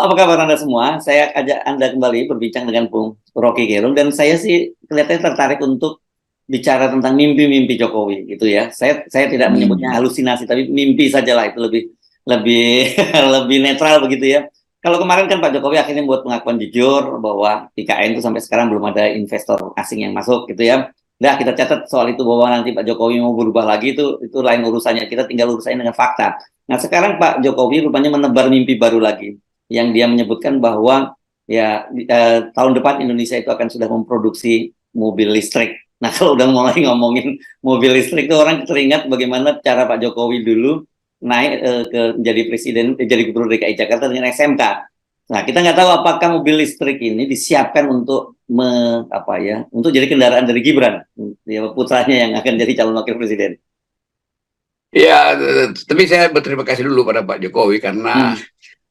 apa kabar Anda semua? Saya ajak Anda kembali berbincang dengan Bung Rocky Gerung dan saya sih kelihatannya tertarik untuk bicara tentang mimpi-mimpi Jokowi gitu ya. Saya tidak menyebutnya halusinasi tapi mimpi sajalah itu lebih lebih lebih netral begitu ya. Kalau kemarin kan Pak Jokowi akhirnya membuat pengakuan jujur bahwa IKN itu sampai sekarang belum ada investor asing yang masuk gitu ya. Nah, kita catat soal itu bahwa nanti Pak Jokowi mau berubah lagi itu lain urusannya. Kita tinggal urusannya dengan fakta. Nah, sekarang Pak Jokowi rupanya menebar mimpi baru lagi yang dia menyebutkan bahwa ya tahun depan Indonesia itu akan sudah memproduksi mobil listrik. Nah, kalau udah mulai ngomongin mobil listrik itu orang teringat bagaimana cara Pak Jokowi dulu naik ke menjadi presiden, jadi gubernur DKI Jakarta dengan SMK. Nah, kita nggak tahu apakah mobil listrik ini disiapkan untuk untuk jadi kendaraan dari Gibran, ya, putranya yang akan jadi calon wakil presiden. Ya, tapi saya berterima kasih dulu pada Pak Jokowi karena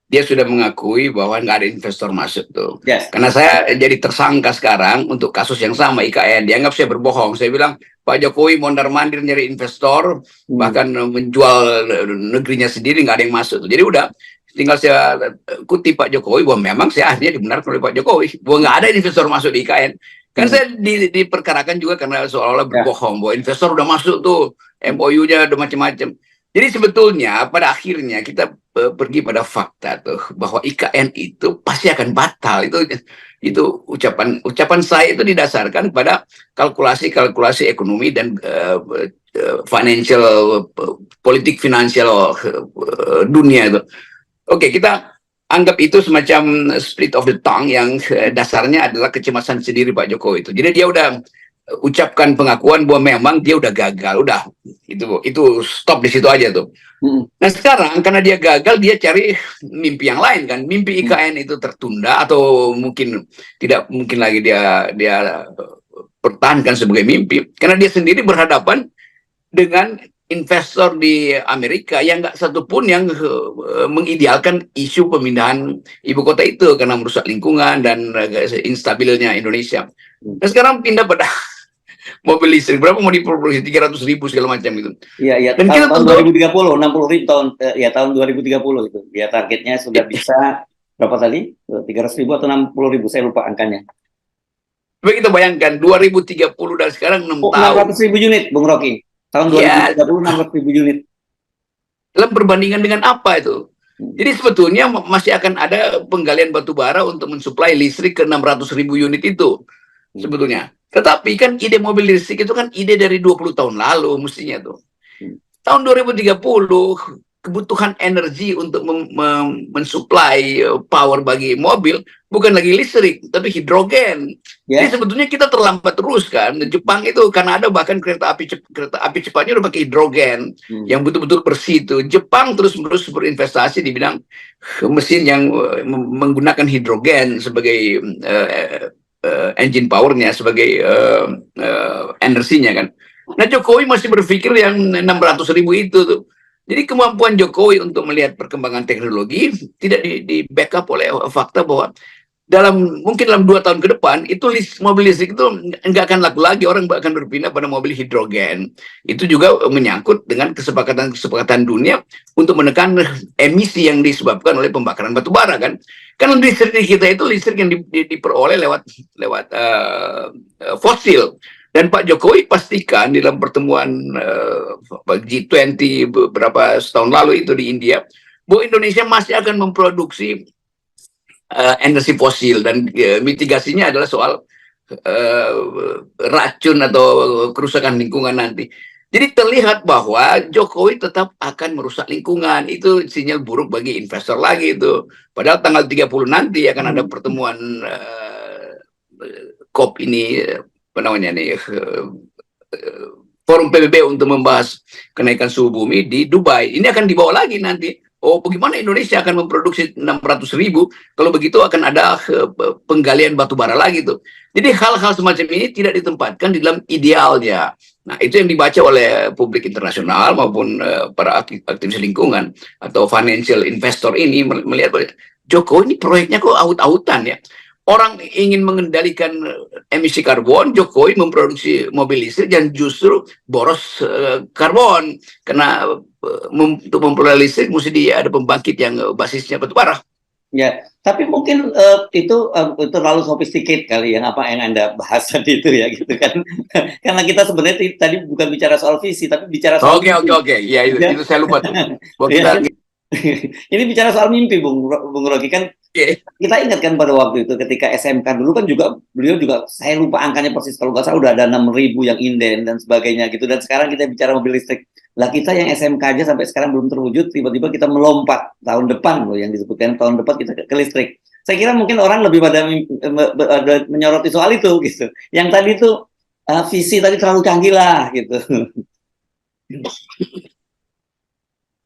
dia sudah mengakui bahwa nggak ada investor masuk tuh. Yes. Karena saya jadi tersangka sekarang untuk kasus yang sama IKN. Dianggap saya berbohong. Saya bilang Pak Jokowi mondar-mandir nyari investor, bahkan menjual negerinya sendiri, nggak ada yang masuk tuh. Jadi udah tinggal saya kutip Pak Jokowi bahwa memang saya akhirnya dibenarkan oleh Pak Jokowi bahwa nggak ada investor masuk di IKN. Kan saya diperkarakan juga karena seolah-olah berbohong bahwa investor udah masuk tuh, MOU-nya udah macam-macam. Jadi sebetulnya pada akhirnya kita pergi pada fakta tuh bahwa IKN itu pasti akan batal. Itu ucapan saya itu didasarkan pada kalkulasi ekonomi dan financial politik finansial dunia itu. Oke, kita anggap itu semacam split of the tongue yang dasarnya adalah kecemasan sendiri Pak Jokowi itu. Jadi dia udah ucapkan pengakuan bahwa memang dia udah gagal, udah itu stop di situ aja tuh. Nah sekarang karena dia gagal, dia cari mimpi yang lain kan, mimpi IKN itu tertunda atau mungkin tidak mungkin lagi dia pertahankan sebagai mimpi karena dia sendiri berhadapan dengan investor di Amerika yang nggak satupun yang mengidealkan isu pemindahan ibu kota itu karena merusak lingkungan dan instabilnya Indonesia. Nah sekarang pindah pada mobil listrik, berapa mau diproduksi 300.000 segala macam itu. Iya. Dan tahun 2030, 60.000 tahun 2030 itu. Ya targetnya sudah bisa berapa tadi? 300.000 atau 60.000, saya lupa angkanya. Coba kita bayangkan 2030 dan sekarang 6 tahun. 600.000 unit, Bung Rocky. Tahun 2030 600.000 unit. Dalam perbandingan dengan apa itu? Jadi sebetulnya masih akan ada penggalian batu bara untuk mensuplai listrik ke 600.000 unit itu. Sebetulnya. Tetapi kan ide mobil listrik itu kan ide dari 20 tahun lalu mestinya tuh. Tahun 2030 kebutuhan energi untuk mensuplai power bagi mobil bukan lagi listrik tapi hidrogen. Jadi sebetulnya kita terlambat terus kan. Jepang itu karena ada bahkan kereta api cepatnya udah pakai hidrogen yang betul-betul bersih itu. Jepang terus-menerus berinvestasi di bidang mesin yang menggunakan hidrogen sebagai engine powernya, sebagai energinya kan. Nah Jokowi masih berpikir yang 600.000 itu tuh. Jadi kemampuan Jokowi untuk melihat perkembangan teknologi tidak di backup oleh fakta bahwa mungkin dalam 2 tahun ke depan itu mobil listrik itu nggak akan laku lagi, orang akan berpindah pada mobil hidrogen. Itu juga menyangkut dengan kesepakatan dunia untuk menekan emisi yang disebabkan oleh pembakaran batu bara kan. Kan listrik kita itu listrik yang diperoleh lewat fosil. Dan Pak Jokowi pastikan di dalam pertemuan G20 beberapa tahun lalu itu di India, bahwa Indonesia masih akan memproduksi energi fosil dan mitigasinya adalah soal racun atau kerusakan lingkungan nanti. Jadi terlihat bahwa Jokowi tetap akan merusak lingkungan. Itu sinyal buruk bagi investor lagi itu. Padahal tanggal 30 nanti akan ada pertemuan COP ini, apa namanya nih, forum PBB untuk membahas kenaikan suhu bumi di Dubai. Ini akan dibawa lagi nanti. Oh, bagaimana Indonesia akan memproduksi 600.000? Kalau begitu akan ada penggalian batu bara lagi tuh. Jadi hal-hal semacam ini tidak ditempatkan di dalam idealnya. Nah, itu yang dibaca oleh publik internasional maupun para aktivis lingkungan atau financial investor ini melihat Jokowi ini proyeknya kok aut-autan ya. Orang ingin mengendalikan emisi karbon, Jokowi memproduksi mobil listrik dan justru boros karbon. Karena untuk memperoleh listrik mesti ada pembangkit yang basisnya batu bara. Ya, tapi mungkin itu terlalu sophisticated kali yang apa yang Anda bahas tadi itu ya gitu kan. Karena kita sebenarnya tadi bukan bicara soal visi tapi bicara soal Oke, oke, mimpi. oke. Ya, Ya. itu saya lupa tuh. Bahwa Ya kita, kan? Ini bicara soal mimpi Bung Rocky kan oke. kita ingat kan pada waktu itu ketika SMK dulu kan juga beliau juga saya lupa angkanya persis kalau nggak salah udah ada 6.000 yang inden dan sebagainya gitu dan sekarang kita bicara mobil listrik lah kita yang SMK aja sampai sekarang belum terwujud tiba-tiba kita melompat tahun depan loh yang disebutkan tahun depan kita ke listrik saya kira mungkin orang lebih pada menyoroti soal itu gitu yang tadi itu visi tadi terlalu canggih lah gitu.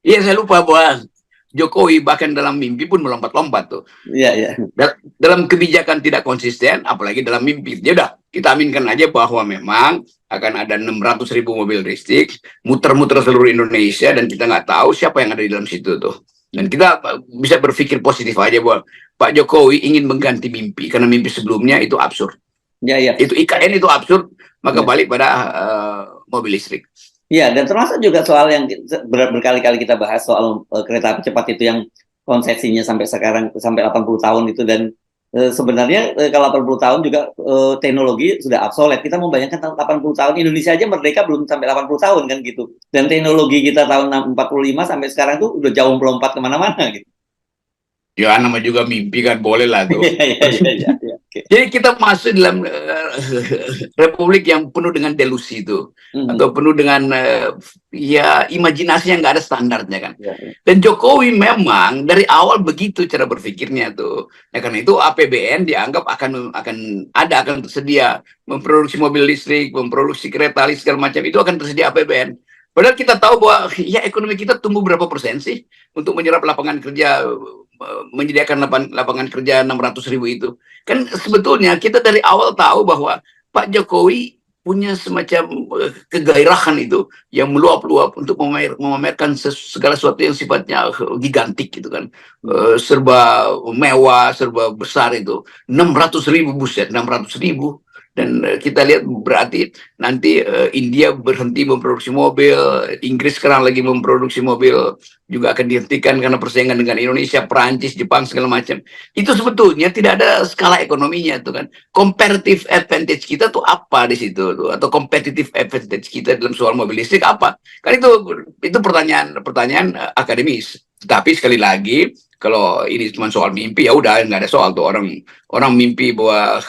Iya, saya lupa bahwa Jokowi bahkan dalam mimpi pun melompat-lompat tuh. Iya iya Dalam kebijakan tidak konsisten, apalagi dalam mimpi. Ya udah, kita aminkan aja bahwa memang akan ada 600.000 mobil listrik, muter-muter seluruh Indonesia, dan kita nggak tahu siapa yang ada di dalam situ tuh. Dan kita bisa berpikir positif aja bahwa Pak Jokowi ingin mengganti mimpi, karena mimpi sebelumnya itu absurd. iya iya. Itu IKN itu absurd, maka Ya. balik pada mobil listrik. Iya, dan termasuk juga soal yang berkali-kali kita bahas soal kereta api cepat itu yang konsesinya sampai sekarang sampai 80 tahun itu dan sebenarnya kalau 80 tahun juga teknologi sudah obsolete. Kita membayangkan tahun 80 tahun Indonesia aja merdeka belum sampai 80 tahun kan gitu. Dan teknologi kita tahun 45 sampai sekarang tuh udah jauh melompat kemana-mana gitu. Ya, nama juga mimpi kan, boleh lah tuh. Iya, iya, iya, iya. Iya. Oke. Jadi kita masuk dalam republik yang penuh dengan delusi itu, Mhm. atau penuh dengan ya imajinasi yang nggak ada standarnya kan. Iya, iya. Dan Jokowi memang dari awal begitu cara berpikirnya tuh. Ya karena itu APBN dianggap akan tersedia memproduksi mobil listrik, memproduksi kereta listrik segala macam itu akan tersedia APBN. Padahal kita tahu bahwa ya ekonomi kita tumbuh berapa persen sih untuk menyerap lapangan kerja, menyediakan lapangan kerja 600.000 itu. Kan sebetulnya kita dari awal tahu bahwa Pak Jokowi punya semacam kegairahan itu yang meluap-luap untuk memamerkan segala sesuatu yang sifatnya gigantik gitu kan. Serba mewah, serba besar itu. 600.000, buset, 600.000. Dan kita lihat berarti nanti India berhenti memproduksi mobil, Inggris sekarang lagi memproduksi mobil, juga akan dihentikan karena persaingan dengan Indonesia, Perancis, Jepang segala macam. Itu sebetulnya tidak ada skala ekonominya tuh kan. Comparative advantage kita tuh apa di situ tuh, atau competitive advantage kita dalam soal mobil listrik apa? Kan itu pertanyaan akademis. Tapi sekali lagi kalau ini cuma soal mimpi ya udah nggak ada soal tuh, orang mimpi bahwa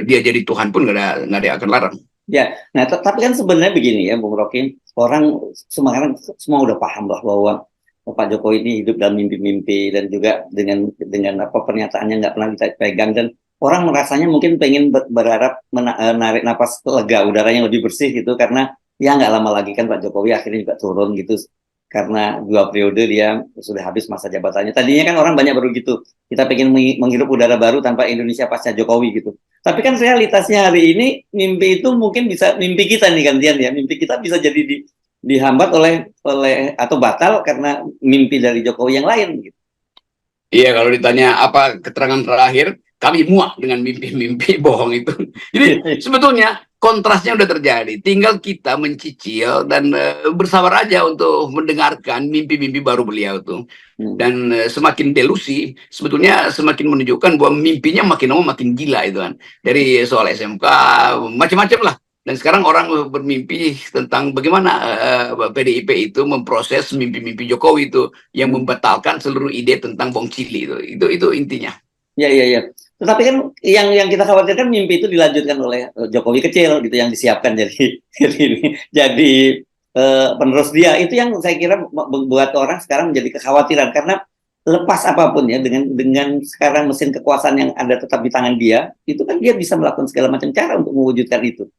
dia jadi Tuhan pun nggak ada yang akan larang. Ya, nah tapi kan sebenarnya begini ya, Bung Rocky, orang semua udah paham lah bahwa Pak Jokowi ini hidup dalam mimpi-mimpi dan juga dengan apa pernyataannya nggak pernah kita pegang dan orang merasanya mungkin pengen berharap narik napas lega, udaranya lebih bersih gitu karena ya nggak lama lagi kan Pak Jokowi akhirnya juga turun gitu karena 2 periode dia sudah habis masa jabatannya. Tadinya kan orang banyak baru gitu, kita pengen menghirup udara baru tanpa Indonesia pasca Jokowi gitu. Tapi kan realitasnya hari ini mimpi itu mungkin bisa mimpi kita nih gantian ya. Mimpi kita bisa jadi dihambat oleh atau batal karena mimpi dari Jokowi yang lain gitu. Iya, kalau ditanya apa keterangan terakhir, kami muak dengan mimpi-mimpi bohong itu. Jadi sebetulnya kontrasnya udah terjadi. Tinggal kita mencicil dan bersabar aja untuk mendengarkan mimpi-mimpi baru beliau tuh. Dan semakin delusi, sebetulnya semakin menunjukkan bahwa mimpinya makin lama makin gila itu kan. Dari soal SMK, macam-macam lah. Dan sekarang orang bermimpi tentang bagaimana PDIP itu memproses mimpi-mimpi Jokowi itu yang membatalkan seluruh ide tentang Bong Cili itu intinya. Ya, ya, ya. Tetapi kan yang kita khawatirkan mimpi itu dilanjutkan oleh Jokowi kecil gitu yang disiapkan jadi penerus dia. Itu yang saya kira membuat orang sekarang menjadi kekhawatiran karena lepas apapun ya dengan sekarang mesin kekuasaan yang ada tetap di tangan dia, itu kan dia bisa melakukan segala macam cara untuk mewujudkan itu.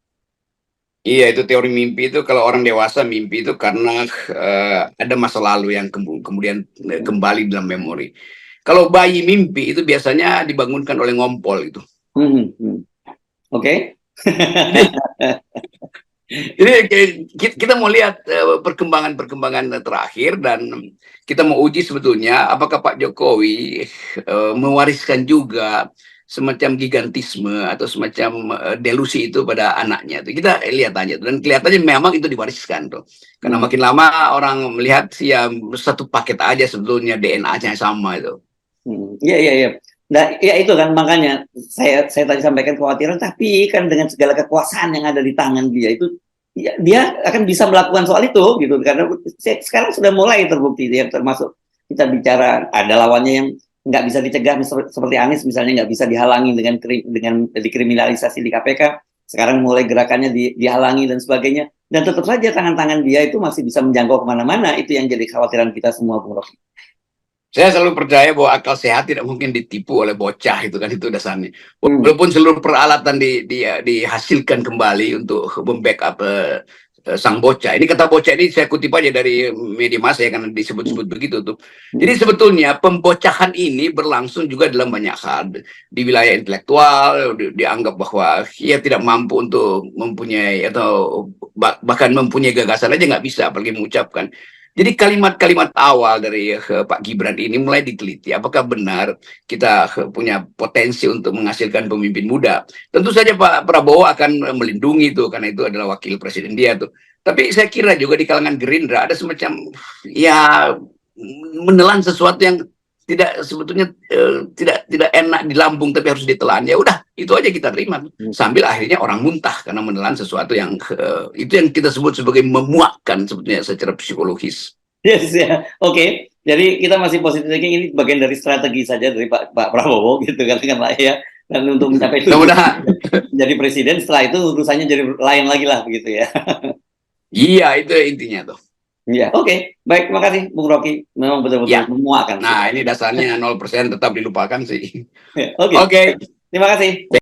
Iya, itu teori mimpi itu kalau orang dewasa mimpi itu karena ada masa lalu yang kemudian kembali dalam memori. Kalau bayi mimpi itu biasanya dibangunkan oleh ngompol itu. Oke. Jadi kita mau lihat perkembangan terakhir dan kita mau uji sebetulnya apakah Pak Jokowi mewariskan juga semacam gigantisme atau semacam delusi itu pada anaknya. Kita lihat aja dan kelihatannya memang itu diwariskan tuh. Karena makin lama orang melihat ya satu paket aja sebetulnya DNA-nya sama itu. Iya, iya, iya. Nah, ya itu kan makanya saya tadi sampaikan kekhawatiran, tapi kan dengan segala kekuasaan yang ada di tangan dia itu, ya, dia akan bisa melakukan soal itu gitu, karena sekarang sudah mulai terbukti dia, termasuk kita bicara ada lawannya yang nggak bisa dicegah, seperti Anies misalnya nggak bisa dihalangi dengan dikriminalisasi di KPK, sekarang mulai gerakannya dihalangi dan sebagainya, dan tetap saja tangan-tangan dia itu masih bisa menjangkau kemana-mana. Itu yang jadi kekhawatiran kita semua, Bung Rocky. Saya selalu percaya bahwa akal sehat tidak mungkin ditipu oleh bocah, itu kan, itu dasarnya. Hmm. Walaupun seluruh peralatan dihasilkan kembali untuk membackup sang bocah. Ini kata bocah ini saya kutip aja dari media massa ya, karena disebut-sebut begitu tuh. Jadi sebetulnya pembocahan ini berlangsung juga dalam banyak hal. Di wilayah intelektual dianggap bahwa ia tidak mampu untuk mempunyai atau bahkan mempunyai gagasan aja nggak bisa, apalagi mengucapkan. Jadi kalimat-kalimat awal dari Pak Gibran ini mulai diteliti. Apakah benar kita punya potensi untuk menghasilkan pemimpin muda? Tentu saja Pak Prabowo akan melindungi itu, karena itu adalah wakil presiden dia tuh. Tapi saya kira juga di kalangan Gerindra ada semacam, ya, menelan sesuatu yang tidak sebetulnya tidak enak di lambung, tapi harus ditelan. Ya udah, itu aja kita terima. Sambil akhirnya orang muntah karena menelan sesuatu yang itu yang kita sebut sebagai memuakkan sebetulnya secara psikologis. Yes, ya. Oke. Jadi kita masih positif thinking, ini bagian dari strategi saja dari Pak Prabowo gitu kan ya. Dan untuk mencapai tujuan jadi presiden, setelah itu urusannya jadi lain lagi lah begitu ya. Iya, itu intinya tuh. Iya, oke. Baik, terima kasih Bung Rocky. Memang betul-betul Ya. memuakkan. Nah, ini dasarnya 0% tetap dilupakan sih. Oke. Oke. Terima kasih.